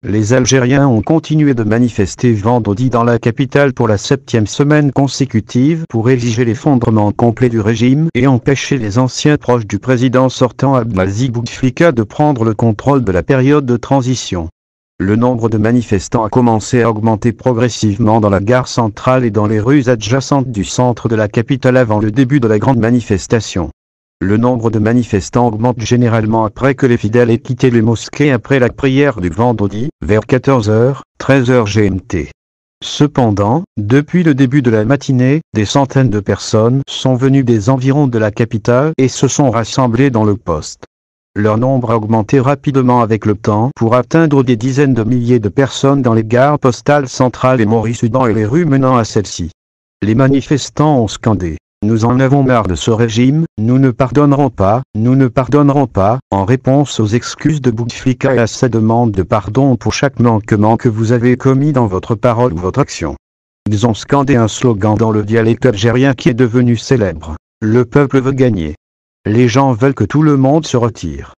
Les Algériens ont continué de manifester vendredi dans la capitale pour la 7e semaine consécutive pour exiger l'effondrement complet du régime et empêcher les anciens proches du président sortant Abdelaziz Bouteflika de prendre le contrôle de la période de transition. Le nombre de manifestants a commencé à augmenter progressivement dans la gare centrale et dans les rues adjacentes du centre de la capitale avant le début de la grande manifestation. Le nombre de manifestants augmente généralement après que les fidèles aient quitté les mosquées après la prière du vendredi, vers 14h, 13h GMT. Cependant, depuis le début de la matinée, des centaines de personnes sont venues des environs de la capitale et se sont rassemblées dans le poste. Leur nombre a augmenté rapidement avec le temps pour atteindre des dizaines de milliers de personnes dans les gares postales centrales et Maurice-Sudan et les rues menant à celles-ci. Les manifestants ont scandé: nous en avons marre de ce régime, nous ne pardonnerons pas, en réponse aux excuses de Bouteflika et à sa demande de pardon pour chaque manquement que vous avez commis dans votre parole ou votre action. Ils ont scandé un slogan dans le dialecte algérien qui est devenu célèbre: le peuple veut gagner. Les gens veulent que tout le monde se retire.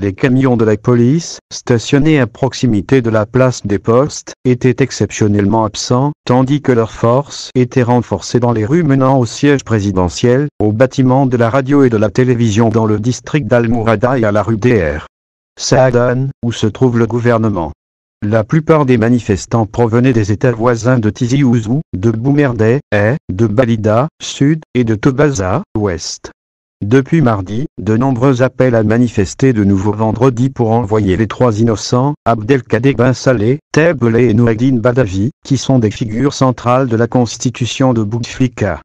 Les camions de la police, stationnés à proximité de la place des postes, étaient exceptionnellement absents, tandis que leurs forces étaient renforcées dans les rues menant au siège présidentiel, au bâtiment de la radio et de la télévision dans le district d'Al-Mourada et à la rue Dr. Saadan, où se trouve le gouvernement. La plupart des manifestants provenaient des États voisins de Tizi Ouzou, de Boumerdé, de Balida, sud, et de Tobaza, ouest. Depuis mardi, de nombreux appels à manifester de nouveau vendredi pour envoyer les trois innocents, Abdelkader Ben Saleh, Tebele et Noureddine Badavi, qui sont des figures centrales de la constitution de Bouteflika.